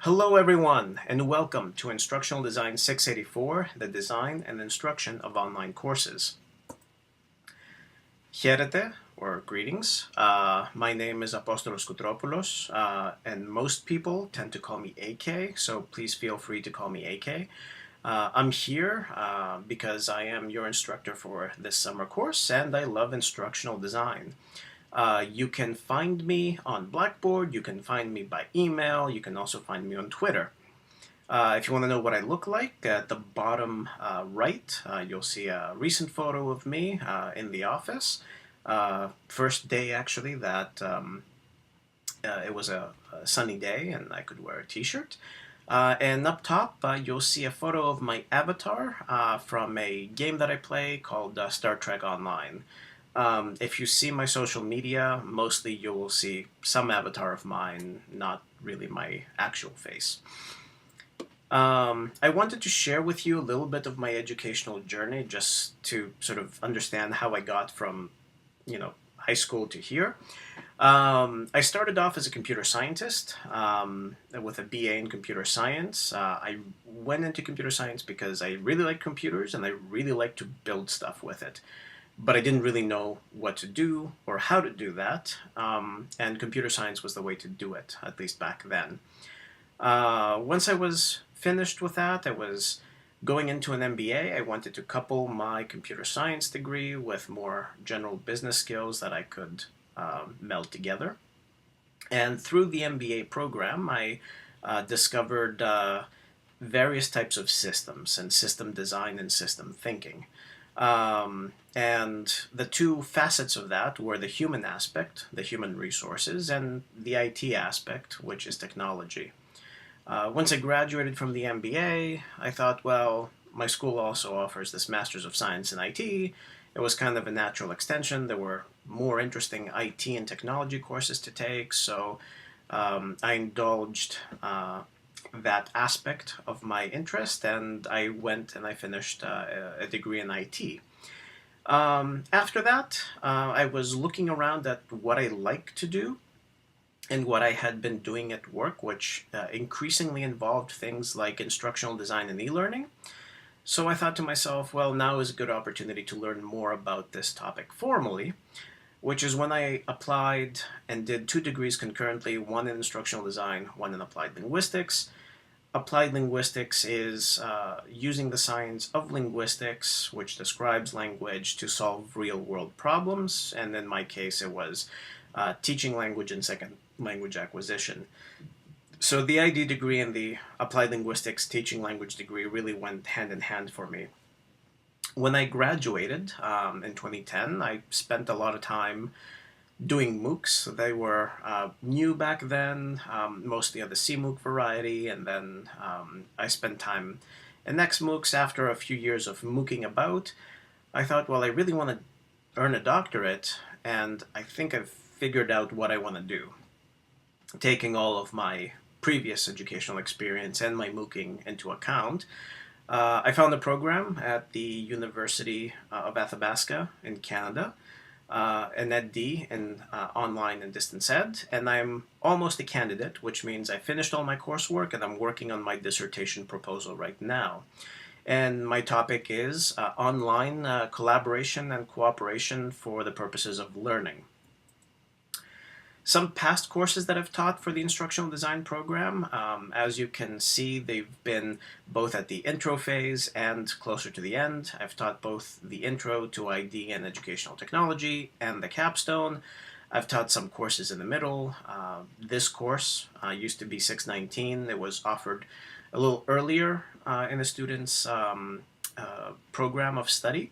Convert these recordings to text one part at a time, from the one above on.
Hello everyone, and welcome to Instructional Design 684, the design and instruction of online courses. Hierete, or greetings. My name is Apostolos Koutropoulos, and most people tend to call me AK, so please feel free to call me AK. I'm here because I am your instructor for this summer course, and I love instructional design. You can find me on Blackboard, you can find me by email, you can also find me on Twitter. If you want to know what I look like, at the bottom right, you'll see a recent photo of me in the office. First day, actually, that it was a sunny day and I could wear a t-shirt. And up top, you'll see a photo of my avatar from a game that I play called Star Trek Online. If you see my social media, mostly you will see some avatar of mine, not really my actual face. I wanted to share with you a little bit of my educational journey just to sort of understand how I got from, high school to here. I started off as a computer scientist with a BA in computer science. I went into computer science because I really like computers and I really like to build stuff with it. But I didn't really know what to do or how to do that, and computer science was the way to do it, at least back then. Once I was finished with that, I was going into an MBA. I wanted to couple my computer science degree with more general business skills that I could meld together. And through the MBA program, I discovered various types of systems and system design and system thinking. And the two facets of that were the human aspect, the human resources, and the IT aspect, which is technology. Once I graduated from the MBA, I thought, well, my school also offers this Master's of Science in IT. It was kind of a natural extension. There were more interesting IT and technology courses to take, so I indulged that aspect of my interest, and I went and I finished a degree in IT. After that, I was looking around at what I like to do and what I had been doing at work, which increasingly involved things like instructional design and e-learning. So I thought to myself, well, now is a good opportunity to learn more about this topic formally, which is when I applied and did two degrees concurrently, one in instructional design, one in applied linguistics. Applied linguistics is using the science of linguistics, which describes language, to solve real-world problems, and in my case it was teaching language and second language acquisition. So the ID degree and the applied linguistics teaching language degree really went hand in hand for me. When I graduated in 2010, I spent a lot of time doing MOOCs. They were new back then, mostly of the CMOOC variety, and then I spent time in XMOOCs. After a few years of MOOCing about, I thought, well, I really want to earn a doctorate, and I think I've figured out what I want to do. Taking all of my previous educational experience and my MOOCing into account, I found a program at the University of Athabasca in Canada, an EdD in online and distance ed, and I'm almost a candidate, which means I finished all my coursework and I'm working on my dissertation proposal right now. And my topic is online collaboration and cooperation for the purposes of learning. Some past courses that I've taught for the instructional design program, as you can see, they've been both at the intro phase and closer to the end. I've taught both the intro to ID and educational technology and the capstone. I've taught some courses in the middle. This course used to be 619. It was offered a little earlier in the student's program of study.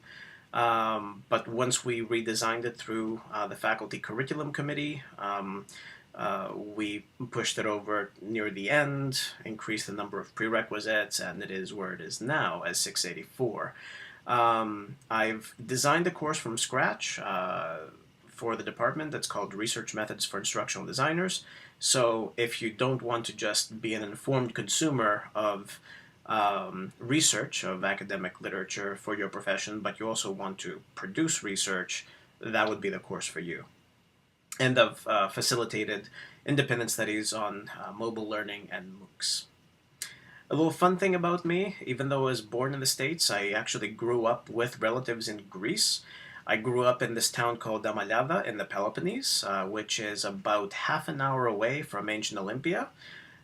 But once we redesigned it through the faculty curriculum committee, we pushed it over near the end, increased the number of prerequisites, and it is where it is now as 684. I've designed a course from scratch for the department that's called Research Methods for Instructional Designers. So if you don't want to just be an informed consumer of research of academic literature for your profession, but you also want to produce research, that would be the course for you. And I've facilitated independent studies on mobile learning and MOOCs. A little fun thing about me, even though I was born in the States, I actually grew up with relatives in Greece. I grew up in this town called Damalava in the Peloponnese, which is about half an hour away from ancient Olympia.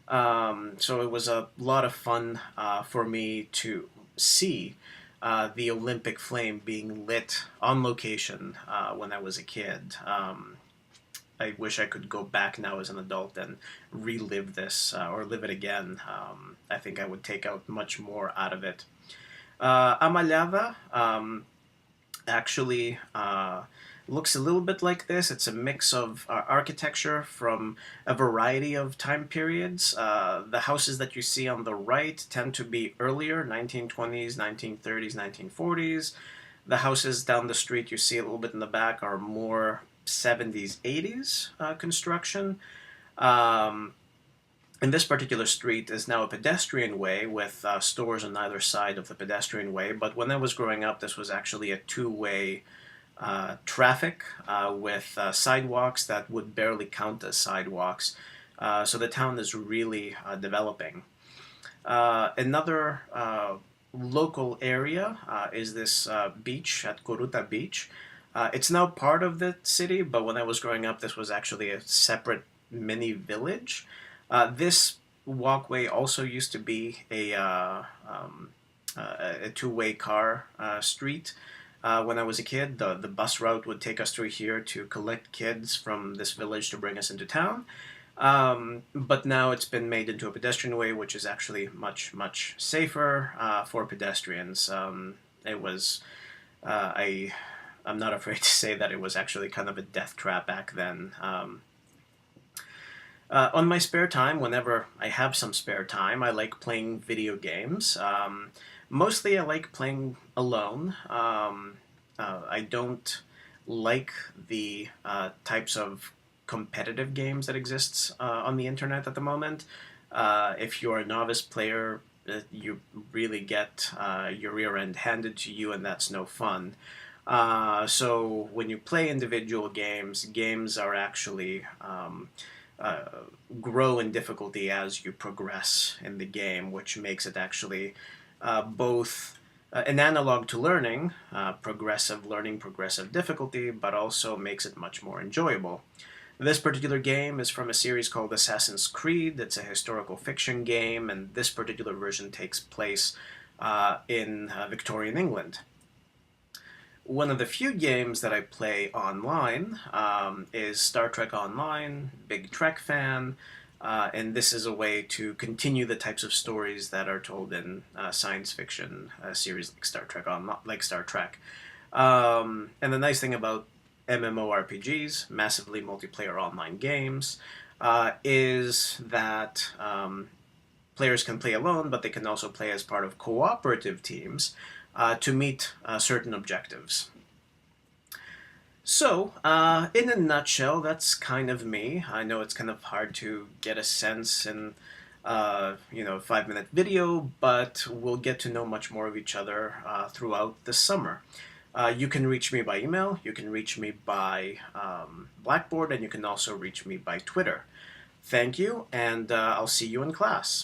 So it was a lot of fun for me to see the Olympic flame being lit on location when I was a kid. I wish I could go back now as an adult and relive this or live it again. I think I would take out much more out of it. Amalava actually looks a little bit like this. It's a mix of architecture from a variety of time periods. The houses that you see on the right tend to be earlier, 1920s, 1930s, 1940s. The houses down the street you see a little bit in the back are more 70s, 80s construction. And this particular street is now a pedestrian way with stores on either side of the pedestrian way. But when I was growing up, this was actually a two-way traffic with sidewalks that would barely count as sidewalks. So the town is really developing. Another local area is this beach at Koruta Beach. It's now part of the city, but when I was growing up, this was actually a separate mini village. This walkway also used to be a two-way car street. When I was a kid, the bus route would take us through here to collect kids from this village to bring us into town. But now it's been made into a pedestrian way, which is actually much, much safer for pedestrians. It was, I'm not afraid to say that it was actually kind of a death trap back then. On my spare time, whenever I have some spare time, I like playing video games. Mostly I like playing alone. I don't like the types of competitive games that exists on the internet at the moment. If you're a novice player, you really get your rear end handed to you, and that's no fun. So when you play individual games, games are actually grow in difficulty as you progress in the game, which makes it actually both an analog to learning, progressive learning, progressive difficulty, but also makes it much more enjoyable. This particular game is from a series called Assassin's Creed. It's a historical fiction game, and this particular version takes place in Victorian England. One of the few games that I play online is Star Trek Online, big Trek fan, and this is a way to continue the types of stories that are told in science fiction series like Star Trek and the nice thing about MMORPGs, massively multiplayer online games, is that players can play alone, but they can also play as part of cooperative teams to meet certain objectives. So, in a nutshell, that's kind of me. I know it's kind of hard to get a sense in, a 5-minute video, but we'll get to know much more of each other throughout the summer. You can reach me by email, you can reach me by Blackboard, and you can also reach me by Twitter. Thank you, and I'll see you in class.